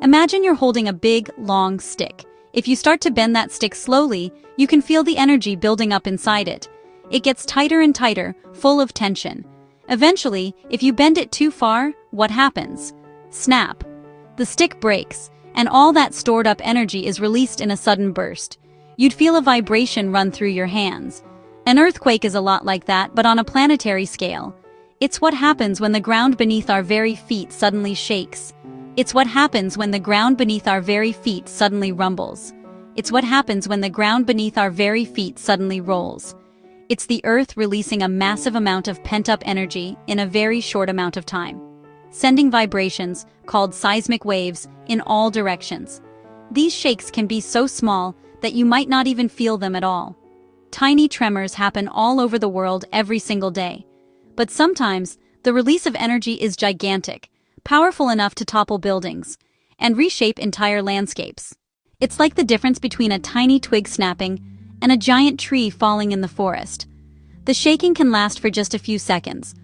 Imagine you're holding a big, long stick. If you start to bend that stick slowly, you can feel the energy building up inside it. It gets tighter and tighter, full of tension. Eventually, if you bend it too far, what happens? Snap. The stick breaks, and all that stored up energy is released in a sudden burst. You'd feel a vibration run through your hands. An earthquake is a lot like that, but on a planetary scale. It's what happens when the ground beneath our very feet suddenly shakes. It's what happens when the ground beneath our very feet suddenly rumbles. It's what happens when the ground beneath our very feet suddenly rolls. It's the Earth releasing a massive amount of pent-up energy in a very short amount of time, sending vibrations, called seismic waves, in all directions. These shakes can be so small that you might not even feel them at all. Tiny tremors happen all over the world every single day. But sometimes, the release of energy is gigantic, powerful enough to topple buildings, and reshape entire landscapes. It's like the difference between a tiny twig snapping and a giant tree falling in the forest. The shaking can last for just a few seconds,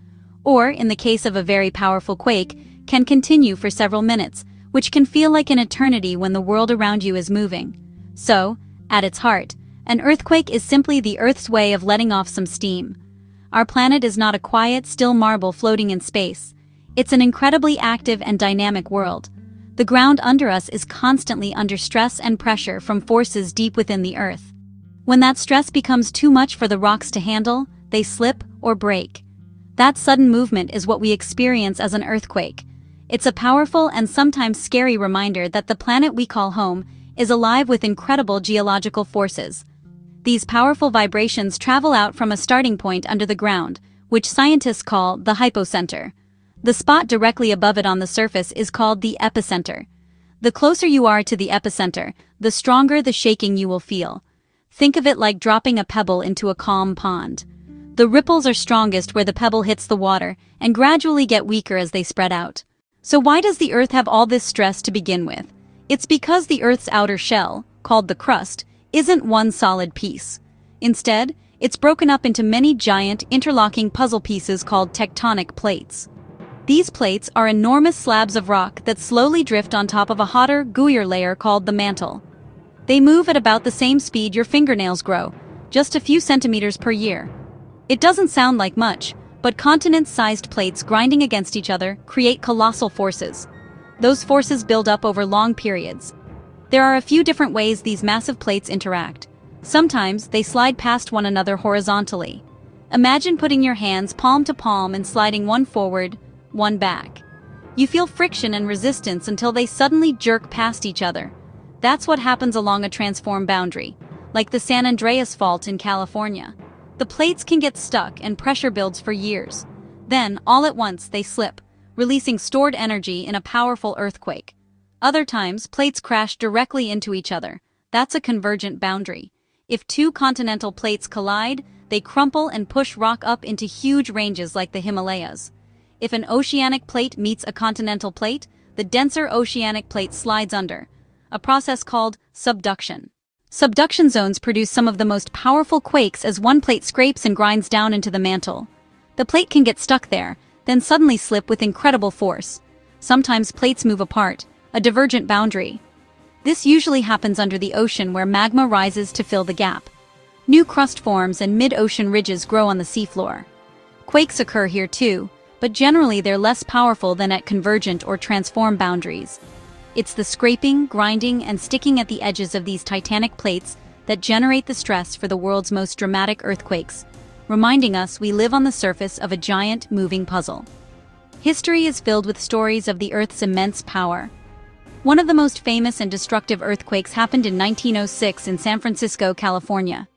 or, in the case of a very powerful quake, can continue for several minutes, which can feel like an eternity when the world around you is moving. So, at its heart, an earthquake is simply the Earth's way of letting off some steam. Our planet is not a quiet, still marble floating in space. It's an incredibly active and dynamic world. The ground under us is constantly under stress and pressure from forces deep within the Earth. When that stress becomes too much for the rocks to handle, they slip or break. That sudden movement is what we experience as an earthquake. It's a powerful and sometimes scary reminder that the planet we call home is alive with incredible geological forces. These powerful vibrations travel out from a starting point under the ground, which scientists call the hypocenter. The spot directly above it on the surface is called the epicenter. The closer you are to the epicenter, the stronger the shaking you will feel. Think of it like dropping a pebble into a calm pond. The ripples are strongest where the pebble hits the water and gradually get weaker as they spread out. So why does the Earth have all this stress to begin with? It's because the Earth's outer shell, called the crust, isn't one solid piece. Instead, it's broken up into many giant, interlocking puzzle pieces called tectonic plates. These plates are enormous slabs of rock that slowly drift on top of a hotter, gooier layer called the mantle. They move at about the same speed your fingernails grow, just a few centimeters per year. It doesn't sound like much, but continent-sized plates grinding against each other create colossal forces. Those forces build up over long periods. There are a few different ways these massive plates interact. Sometimes they slide past one another horizontally. Imagine putting your hands palm to palm and sliding one forward, one back. You feel friction and resistance until they suddenly jerk past each other. That's what happens along a transform boundary, like the San Andreas Fault in California. The plates can get stuck and pressure builds for years. Then, all at once, they slip, releasing stored energy in a powerful earthquake. Other times, plates crash directly into each other. That's a convergent boundary. If two continental plates collide, they crumple and push rock up into huge ranges like the Himalayas. If an oceanic plate meets a continental plate, the denser oceanic plate slides under, a process called subduction. Subduction zones produce some of the most powerful quakes as one plate scrapes and grinds down into the mantle. The plate can get stuck there, then suddenly slip with incredible force. Sometimes plates move apart, a divergent boundary. This usually happens under the ocean where magma rises to fill the gap. New crust forms and mid-ocean ridges grow on the seafloor. Quakes occur here too, but generally they're less powerful than at convergent or transform boundaries. It's the scraping, grinding, and sticking at the edges of these titanic plates that generate the stress for the world's most dramatic earthquakes, reminding us we live on the surface of a giant, moving puzzle. History is filled with stories of the Earth's immense power. One of the most famous and destructive earthquakes happened in 1906 in San Francisco, California.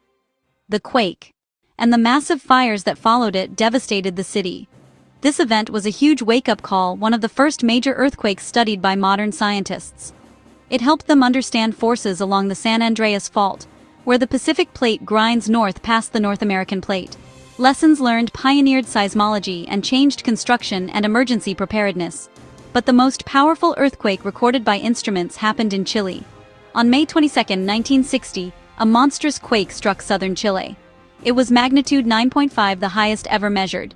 The quake, and the massive fires that followed it devastated the city. This event was a huge wake-up call, one of the first major earthquakes studied by modern scientists. It helped them understand forces along the San Andreas Fault, where the Pacific Plate grinds north past the North American Plate. Lessons learned pioneered seismology and changed construction and emergency preparedness. But the most powerful earthquake recorded by instruments happened in Chile. On May 22, 1960, a monstrous quake struck southern Chile. It was magnitude 9.5, the highest ever measured.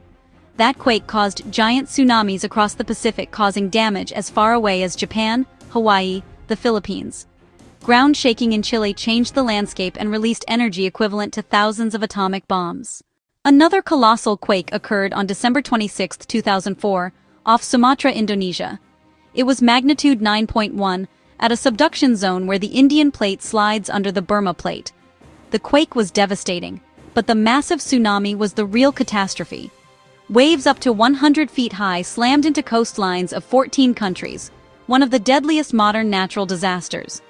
That quake caused giant tsunamis across the Pacific, causing damage as far away as Japan, Hawaii, the Philippines. Ground shaking in Chile changed the landscape and released energy equivalent to thousands of atomic bombs. Another colossal quake occurred on December 26, 2004, off Sumatra, Indonesia. It was magnitude 9.1 at a subduction zone where the Indian plate slides under the Burma plate. The quake was devastating, but the massive tsunami was the real catastrophe. Waves up to 100 feet high slammed into coastlines of 14 countries, one of the deadliest modern natural disasters.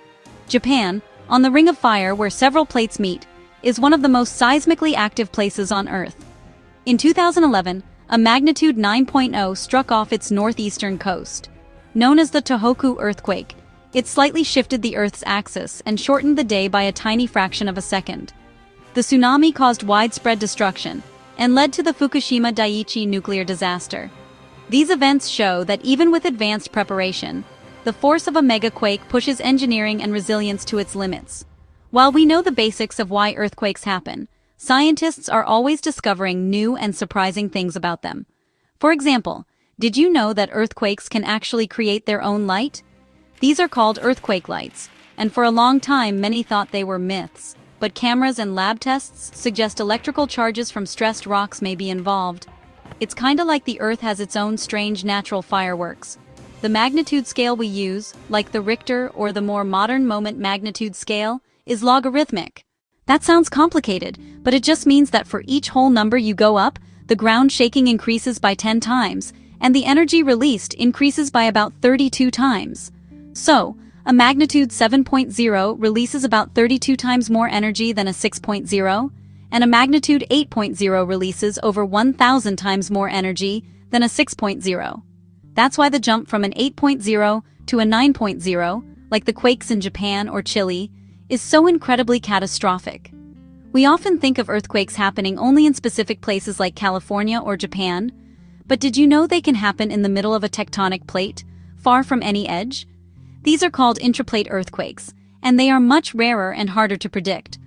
Japan, on the Ring of Fire where several plates meet, is one of the most seismically active places on Earth. In 2011, a magnitude 9.0 struck off its northeastern coast. Known as the Tohoku earthquake, it slightly shifted the Earth's axis and shortened the day by a tiny fraction of a second. The tsunami caused widespread destruction and led to the Fukushima Daiichi nuclear disaster. These events show that even with advanced preparation, the force of a megaquake pushes engineering and resilience to its limits. While we know the basics of why earthquakes happen, scientists are always discovering new and surprising things about them. For example, did you know that earthquakes can actually create their own light? These are called earthquake lights, and for a long time many thought they were myths. But cameras and lab tests suggest electrical charges from stressed rocks may be involved. It's kinda like the Earth has its own strange natural fireworks. The magnitude scale we use, like the Richter or the more modern moment magnitude scale, is logarithmic. That sounds complicated, but it just means that for each whole number you go up, the ground shaking increases by 10 times, and the energy released increases by about 32 times. So, a magnitude 7.0 releases about 32 times more energy than a 6.0, and a magnitude 8.0 releases over 1,000 times more energy than a 6.0. That's why the jump from an 8.0 to a 9.0, like the quakes in Japan or Chile, is so incredibly catastrophic. We often think of earthquakes happening only in specific places like California or Japan, but did you know they can happen in the middle of a tectonic plate, far from any edge? These are called intraplate earthquakes, and they are much rarer and harder to predict.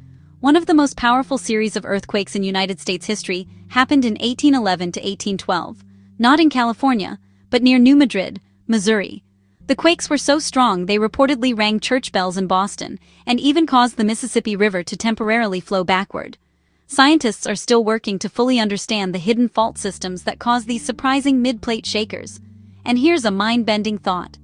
One of the most powerful series of earthquakes in United States history happened in 1811 to 1812, not in California, but near New Madrid, Missouri. The quakes were so strong they reportedly rang church bells in Boston and even caused the Mississippi River to temporarily flow backward. Scientists are still working to fully understand the hidden fault systems that cause these surprising mid-plate shakers. And here's a mind-bending thought.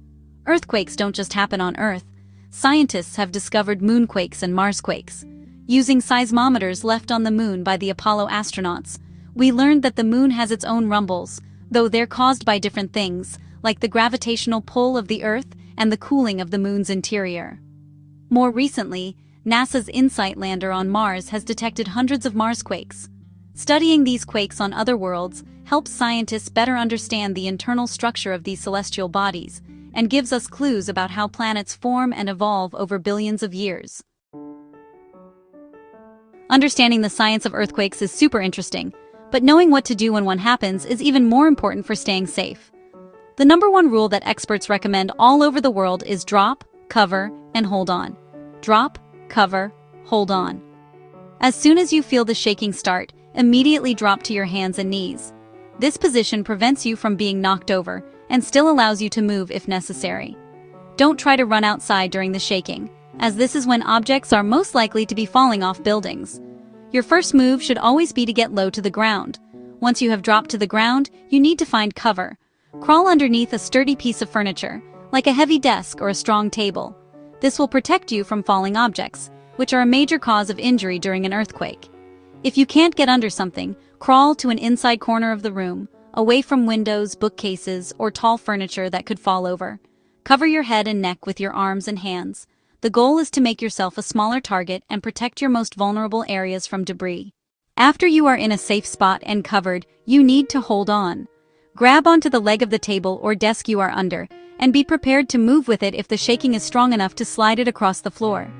Earthquakes don't just happen on Earth. Scientists have discovered moonquakes and Marsquakes. Using seismometers left on the moon by the Apollo astronauts, we learned that the moon has its own rumbles, though they're caused by different things, like the gravitational pull of the Earth and the cooling of the moon's interior. More recently, NASA's InSight lander on Mars has detected hundreds of Marsquakes. Studying these quakes on other worlds helps scientists better understand the internal structure of these celestial bodies and gives us clues about how planets form and evolve over billions of years. Understanding the science of earthquakes is super interesting, but knowing what to do when one happens is even more important for staying safe. The number one rule that experts recommend all over the world is drop, cover, and hold on. Drop, cover, hold on. As soon as you feel the shaking start, immediately drop to your hands and knees. This position prevents you from being knocked over and still allows you to move if necessary. Don't try to run outside during the shaking, as this is when objects are most likely to be falling off buildings. Your first move should always be to get low to the ground. Once you have dropped to the ground, you need to find cover. Crawl underneath a sturdy piece of furniture, like a heavy desk or a strong table. This will protect you from falling objects, which are a major cause of injury during an earthquake. If you can't get under something, crawl to an inside corner of the room, away from windows, bookcases, or tall furniture that could fall over. Cover your head and neck with your arms and hands. The goal is to make yourself a smaller target and protect your most vulnerable areas from debris. After you are in a safe spot and covered, you need to hold on. Grab onto the leg of the table or desk you are under, and be prepared to move with it if the shaking is strong enough to slide it across the floor.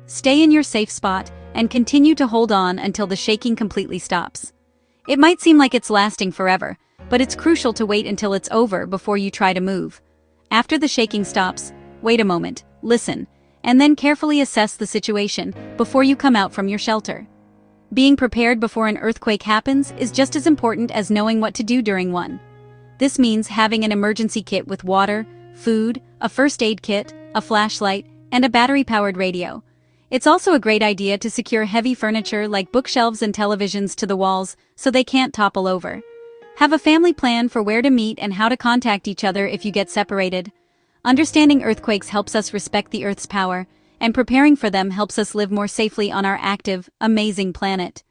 Stay in your safe spot and continue to hold on until the shaking completely stops. It might seem like it's lasting forever, but it's crucial to wait until it's over before you try to move. After the shaking stops, wait a moment, listen, and then carefully assess the situation before you come out from your shelter. Being prepared before an earthquake happens is just as important as knowing what to do during one. This means having an emergency kit with water, food, a first aid kit, a flashlight, and a battery-powered radio. It's also a great idea to secure heavy furniture like bookshelves and televisions to the walls so they can't topple over. Have a family plan for where to meet and how to contact each other if you get separated. Understanding earthquakes helps us respect the Earth's power, and preparing for them helps us live more safely on our active, amazing planet.